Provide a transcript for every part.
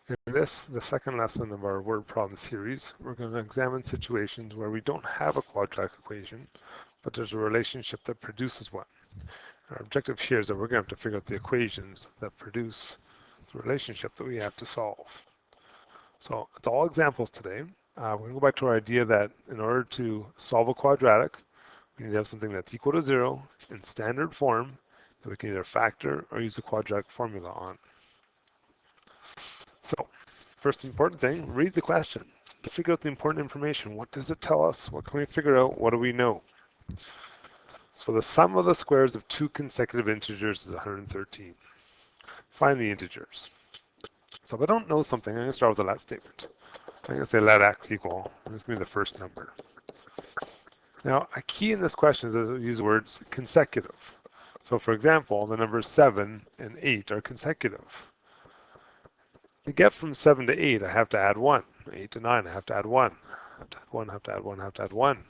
In this, the second lesson of our word problem series, we're going to examine situations where we don't have a quadratic equation, but there's a relationship that produces one. Our objective here is that we're going to have to figure out the equations that produce the relationship that we have to solve. So it's all examples today. We're going to go back to our idea that in order to solve a quadratic, we need to have something that's equal to 0 in standard form that we can either factor or use the quadratic formula on. So, first important thing, read the question to figure out the important information. What does it tell us? What can we figure out? What do we know? So the sum of the squares of two consecutive integers is 113. Find the integers. So if I don't know something, I'm going to start with a let statement. I'm going to say let x equal, and this is going to be the first number. Now, a key in this question is that we use the words consecutive. So for example, the numbers 7 and 8 are consecutive. To get from 7 to 8, I have to add 1. 8 to 9, I have to add 1. I have to add 1, I have to add 1, I have to add 1.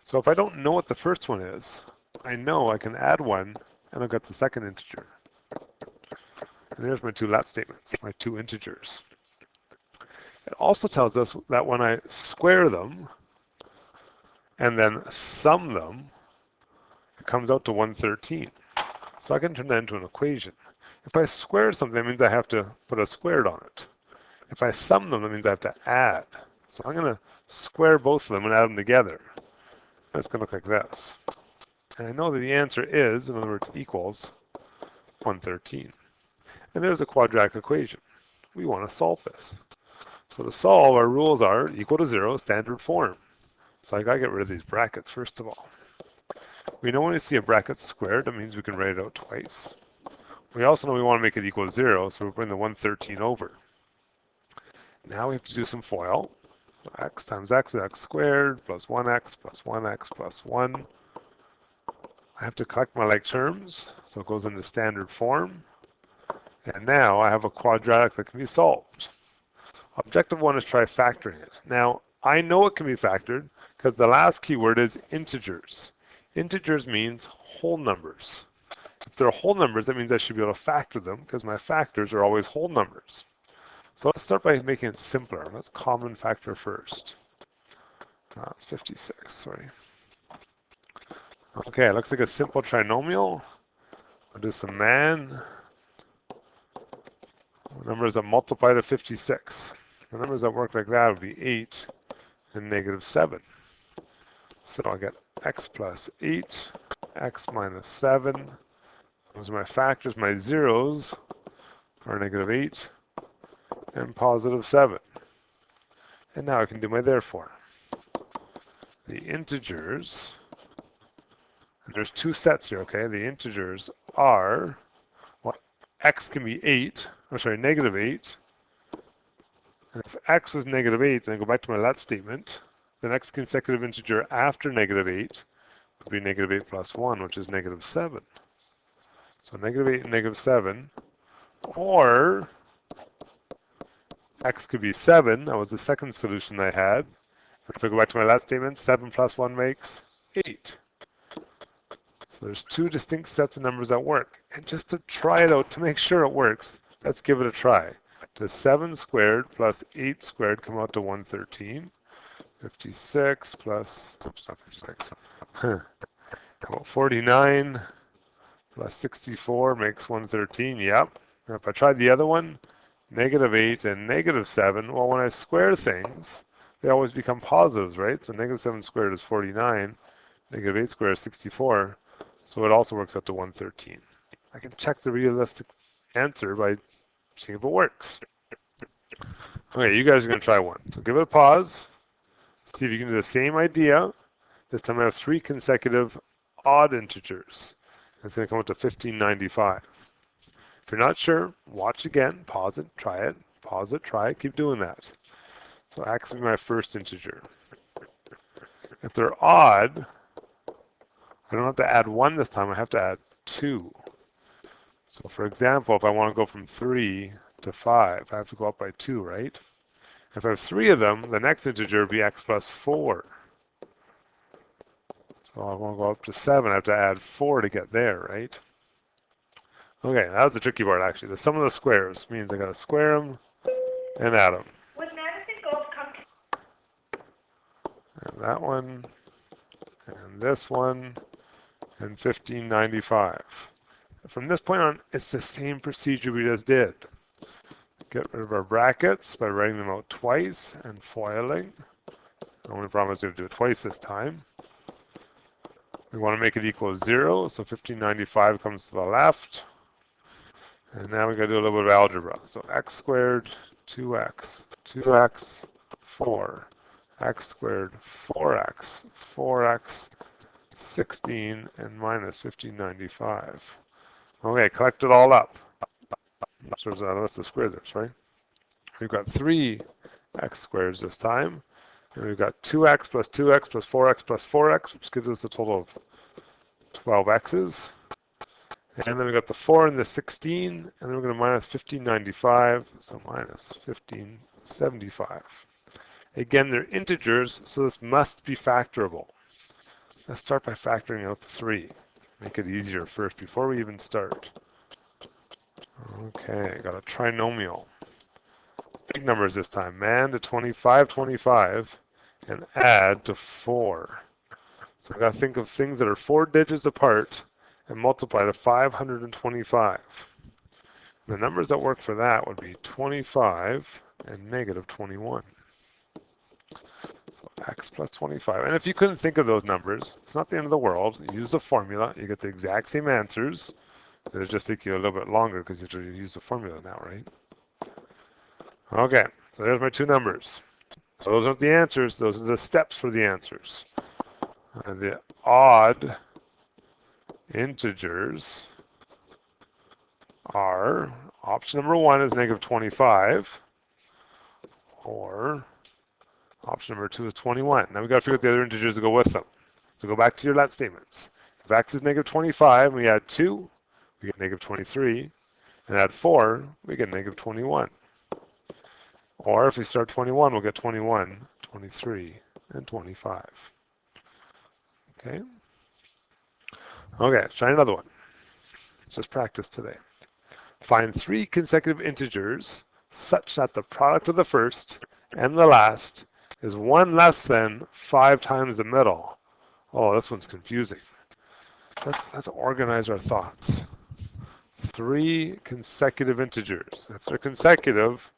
So if I don't know what the first one is, I know I can add 1, and I've got the second integer. And there's my two let statements, my two integers. It also tells us that when I square them and then sum them, it comes out to 113. So I can turn that into an equation. If I square something, that means I have to put a squared on it. If I sum them, that means I have to add. So I'm going to square both of them and add them together. It's going to look like this. And I know that the answer is, in other words, equals 113. And there's a quadratic equation. We want to solve this. So to solve, our rules are equal to 0, standard form. So I got to get rid of these brackets first of all. We know when we see a bracket squared, that means we can write it out twice. We also know we want to make it equal to 0, so we bring the 113 over. Now we have to do some FOIL. So x times x is x squared plus 1x plus 1x plus 1. I have to collect my like terms, so it goes into standard form. And now I have a quadratic that can be solved. Objective 1 is try factoring it. Now, I know it can be factored because the last keyword is integers. Integers means whole numbers. If they're whole numbers, that means I should be able to factor them because my factors are always whole numbers. So let's start by making it simpler. Let's common factor first. It's 56, sorry. Okay, it looks like a simple trinomial. I'll do some man. Numbers that multiply to 56. The numbers that work like that would be 8 and negative 7. So I'll get x plus 8, x minus 7. Those are my factors. My zeros are negative 8 and positive 7. And now I can do my therefore. The integers, and there's two sets here, okay? The integers are, well, x can be 8, or sorry, negative 8. And if x was negative 8, then I go back to my let statement. The next consecutive integer after negative 8 would be negative 8 plus 1, which is negative 7. So negative 8 and negative 7. Or x could be 7. That was the second solution I had. If I go back to my last statement, 7 plus 1 makes 8. So there's two distinct sets of numbers that work. And just to try it out, to make sure it works, let's give it a try. Does 7 squared plus 8 squared come out to 113? 56 plus, oops, not 56. How about 49 plus 64 makes 113? Yep. Now if I tried the other one, negative 8 and negative 7, well, when I square things, they always become positives, right? So negative 7 squared is 49, negative 8 squared is 64, so it also works out to 113. I can check the realistic answer by seeing if it works. Okay, you guys are going to try one. So give it a pause. See if you can do the same idea. This time I have 3 consecutive odd integers. It's going to come out to 1595. If you're not sure, watch again, pause it, try it, pause it, try it, keep doing that. So x will be my first integer. If they're odd, I don't have to add 1 this time, I have to add 2. So for example, if I want to go from 3 to 5, I have to go up by 2, right? If I have 3 of them, the next integer would be x plus 4. So I want to go up to 7, I have to add 4 to get there, right? Okay, that was the tricky part actually. The sum of the squares means I got to square them, and add them. Would Madison Gold come And that one, and this one, and 1595. From this point on, it's the same procedure we just did. Get rid of our brackets by writing them out twice and foiling. The only problem is we have to do it twice this time. We want to make it equal to 0, so 1595 comes to the left. And now we got to do a little bit of algebra. So x squared, 2x, 2x, 4, x squared, 4x, 4x, 16, and minus 1595. Okay, collect it all up. So let's just square this, right? We've got 3x squares this time. And we've got 2x plus 2x plus 4x plus 4x, which gives us a total of 12x's. And then we got the 4 and the 16, and then we're going to minus 1595, so minus 1575. Again, they're integers, so this must be factorable. Let's start by factoring out the 3. Make it easier first before we even start. Okay, got a trinomial. Big numbers this time. Man to 25, 25, and add to 4. So I've got to think of things that are 4 digits apart and multiply to 525. The numbers that work for that would be 25 and negative 21. So x plus 25. And if you couldn't think of those numbers, it's not the end of the world. Use the formula. You get the exact same answers. It'll just take you a little bit longer because you have to use the formula now, right? Okay, so there's my two numbers. So those aren't the answers. Those are the steps for the answers. The odd integers are, option number 1 is negative 25, or option number 2 is 21. Now we've got to figure out the other integers that go with them. So go back to your let statements. If x is negative 25 and we add 2, we get negative 23. And add 4, we get negative 21. Or if we start 21, we'll get 21, 23, and 25. Okay? Okay, let's try another one. Let's just practice today. Find 3 consecutive integers such that the product of the first and the last is 1 less than 5 times the middle. Oh, this one's confusing. Let's organize our thoughts. 3 consecutive integers. If they're consecutive,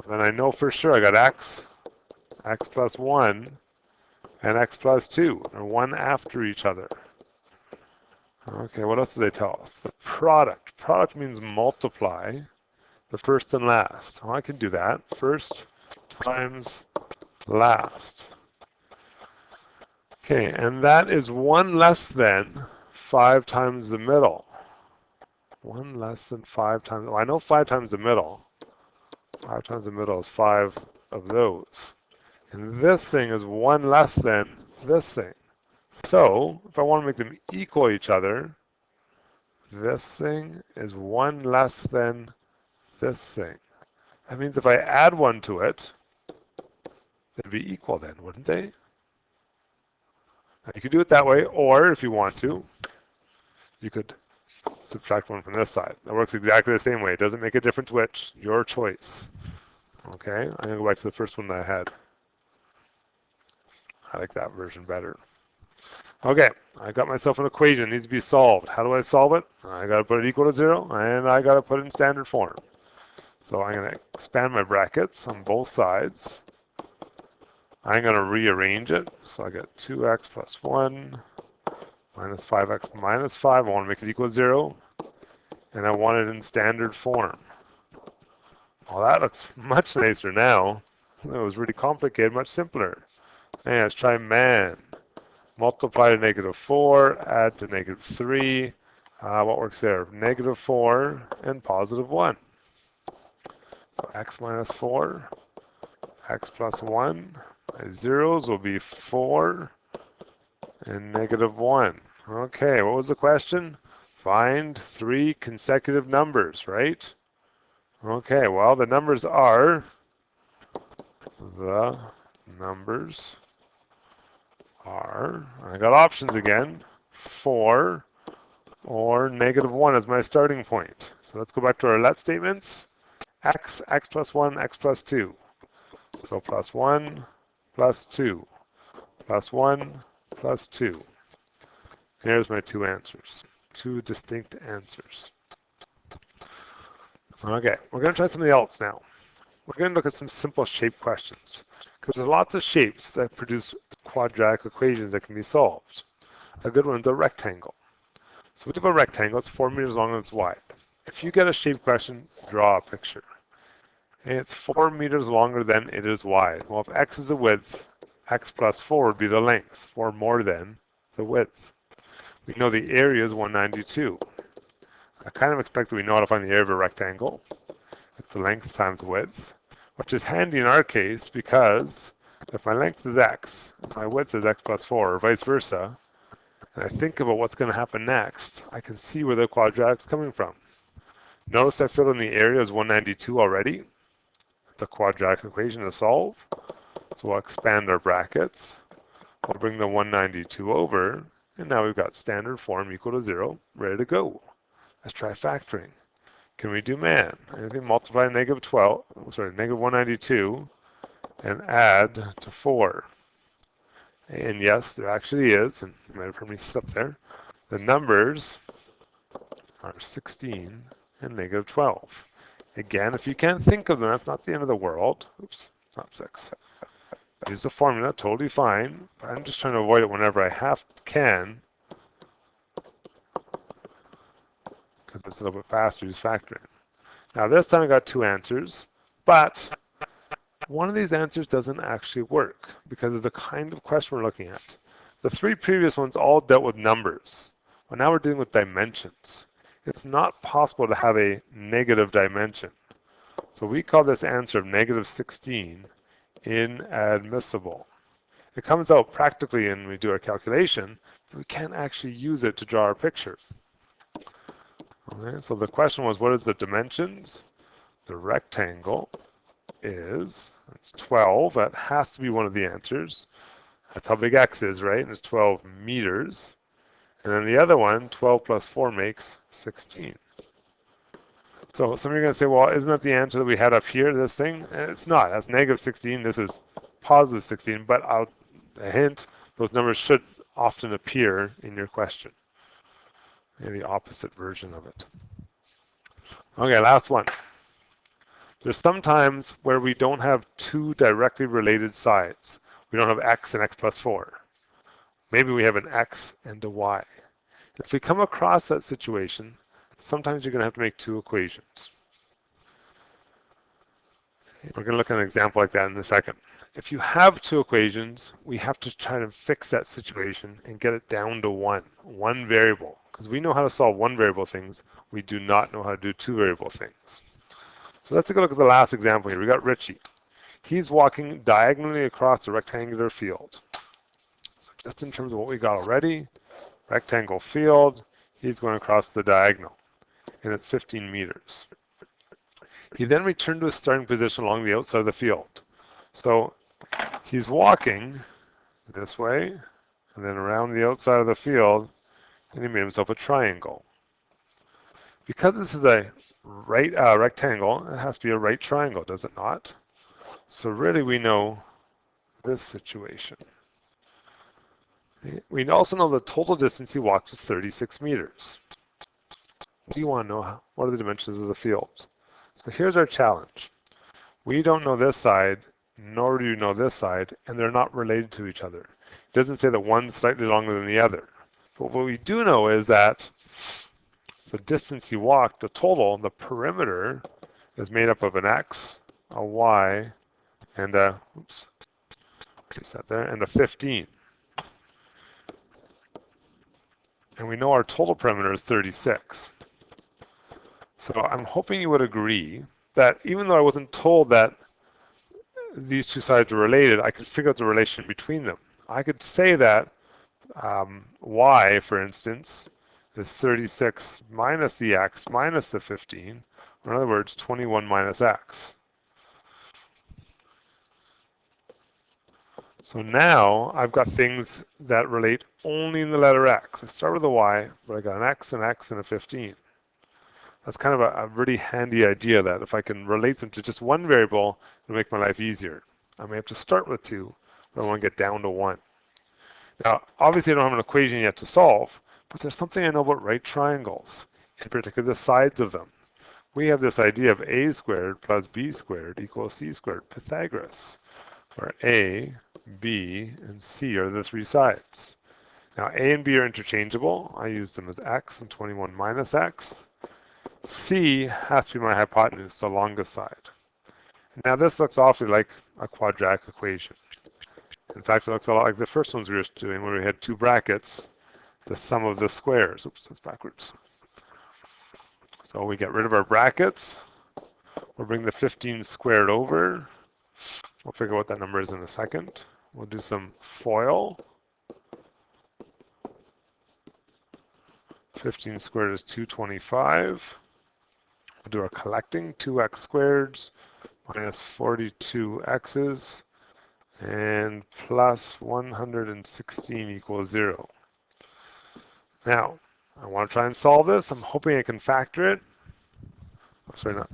then I know for sure I got x plus 1, and x plus 2. They're one after each other. Okay, what else do they tell us? The product. Product means multiply the first and last. Well, I can do that. First times last. Okay, and that is 1 less than 5 times the middle. 1 less than 5 times. Well, I know 5 times the middle. 5 times the middle is 5 of those. And this thing is 1 less than this thing. So, if I want to make them equal each other, this thing is 1 less than this thing. That means if I add 1 to it, they'd be equal then, wouldn't they? Now, you could do it that way, or if you want to, you could subtract 1 from this side. That works exactly the same way. It doesn't make a difference which. Your choice. Okay, I'm going to go back to the first one that I had. I like that version better. Okay, I got myself an equation. It needs to be solved. How do I solve it? I got to put it equal to 0, and I got to put it in standard form. So I'm going to expand my brackets on both sides. I'm going to rearrange it. So I get 2x plus 1 minus 5x minus 5. I want to make it equal to 0. And I want it in standard form. Well, that looks much nicer now. It was really complicated, much simpler. And let's try man. Multiply to negative 4, add to negative 3. What works there? Negative 4 and positive 1. So x minus 4, x plus 1. My zeros will be 4 and negative 1. Okay, what was the question? Find 3 consecutive numbers, right? Okay, well, the numbers are I got options again, 4 or negative 1 as my starting point. So let's go back to our let statements. x plus 1, x plus 2. So plus 1, plus 2, plus 1, plus 2. Here's my two answers, two distinct answers. Okay, we're going to try something else now. We're going to look at some simple shape questions, because there's lots of shapes that produce quadratic equations that can be solved. A good one is a rectangle. So we have a rectangle, it's 4 meters long and it's wide. If you get a shape question, draw a picture. And it's 4 meters longer than it is wide. Well, if x is the width, x plus 4 would be the length, 4 more than the width. We know the area is 192. I kind of expect that we know how to find the area of a rectangle. It's the length times the width, which is handy in our case because if my length is x, my width is x plus 4, or vice versa, and I think about what's going to happen next, I can see where the quadratic's coming from. Notice I filled in the area as 192 already. It's a quadratic equation to solve. So we'll expand our brackets. We'll bring the 192 over, and now we've got standard form equal to 0, ready to go. Let's try factoring. Can we do man? Anything multiply negative 192 and add to 4. And yes, there actually is, and you might have heard me slip there. The numbers are 16 and negative 12. Again, if you can't think of them, that's not the end of the world. Oops, not 6. Use the formula, totally fine, but I'm just trying to avoid it whenever I can, because it's a little bit faster, use factoring. Now this time I got two answers, but one of these answers doesn't actually work, because of the kind of question we're looking at. The three previous ones all dealt with numbers, but now we're dealing with dimensions. It's not possible to have a negative dimension. So we call this answer of negative 16 inadmissible. It comes out practically when we do our calculation, but we can't actually use it to draw our picture. Okay, so the question was, what is the dimensions? The rectangle is, it's 12. That has to be one of the answers. That's how big x is, right? And it's 12 meters. And then the other one, 12 plus 4 makes 16. So some of you are going to say, well, isn't that the answer that we had up here, this thing? And it's not. That's negative 16. This is positive 16. But a hint, those numbers should often appear in your question. Maybe the opposite version of it. Okay, last one. There's some times where we don't have two directly related sides. We don't have x and x plus 4. Maybe we have an x and a y. If we come across that situation, sometimes you're going to have to make two equations. We're going to look at an example like that in a second. If you have two equations, we have to try to fix that situation and get it down to one variable. Because we know how to solve one variable things, we do not know how to do two variable things. So let's take a look at the last example here. We got Richie. He's walking diagonally across the rectangular field. So just in terms of what we got already, rectangle field, he's going across the diagonal, and it's 15 meters. He then returned to his starting position along the outside of the field. So he's walking this way, and then around the outside of the field, and he made himself a triangle. Because this is a right rectangle, it has to be a right triangle, does it not? So really we know this situation. We also know the total distance he walked is 36 meters. Do you want to know what are the dimensions of the field? So here's our challenge. We don't know this side, nor do you know this side, and they're not related to each other. It doesn't say that one's slightly longer than the other. But what we do know is that the distance you walked, the total, the perimeter, is made up of an x, a y, and a, oops, place that there, and a 15. And we know our total perimeter is 36. So I'm hoping you would agree that even though I wasn't told that these two sides are related, I could figure out the relation between them. I could say that y, for instance, is 36 minus the x minus the 15, or in other words, 21 minus x. So now I've got things that relate only in the letter x. I start with a y, but I got an x, and a 15. That's kind of a really handy idea that if I can relate them to just one variable, it'll make my life easier. I may have to start with 2, but I want to get down to 1. Now, obviously I don't have an equation yet to solve, but there's something I know about right triangles, in particular the sides of them. We have this idea of a squared plus b squared equals c squared, Pythagoras, where a, b, and c are the 3 sides. Now, a and b are interchangeable. I use them as x and 21 minus x. C has to be my hypotenuse, the longest side. Now, this looks awfully like a quadratic equation. In fact, it looks a lot like the first ones we were doing, where we had 2 brackets, the sum of the squares. Oops, that's backwards. So we get rid of our brackets. We'll bring the 15 squared over. We'll figure out what that number is in a second. We'll do some FOIL. 15 squared is 225. We'll do our collecting, 2x squareds minus 42x's and plus 116 equals 0. Now, I want to try and solve this. I'm hoping I can factor it. Oh, sorry, not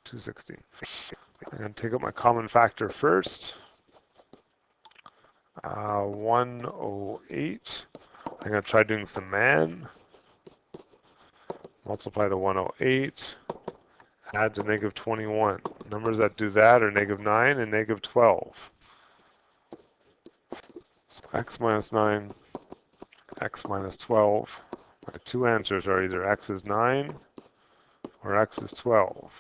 216. I'm going to take out my common factor first. 108. I'm going to try doing some man. Multiply to 108. Add to negative 21. Numbers that do that are negative 9 and negative 12. So x minus 9, x minus 12. My 2 answers are either x is 9 or x is 12.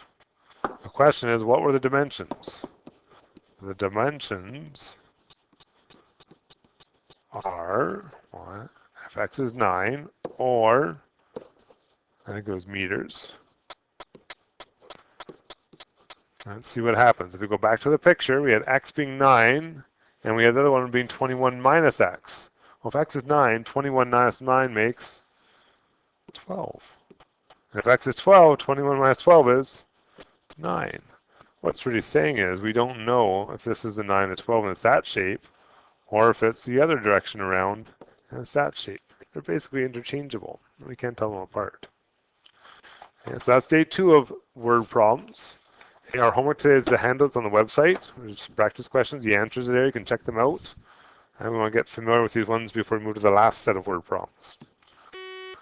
The question is, what were the dimensions? The dimensions are, what, if x is 9, or, I think it was meters. Let's see what happens. If we go back to the picture, we had x being 9, and we had the other one being 21 minus x. Well, if x is 9, 21 minus 9 makes 12. And if x is 12, 21 minus 12 is 9. What it's really saying is we don't know if this is a 9 or 12 and it's that shape, or if it's the other direction around and it's that shape. They're basically interchangeable. We can't tell them apart. Okay, so that's day 2 of word problems. Okay, our homework today is the handouts on the website. There's some practice questions. The answers are there. You can check them out. And we want to get familiar with these ones before we move to the last set of word problems.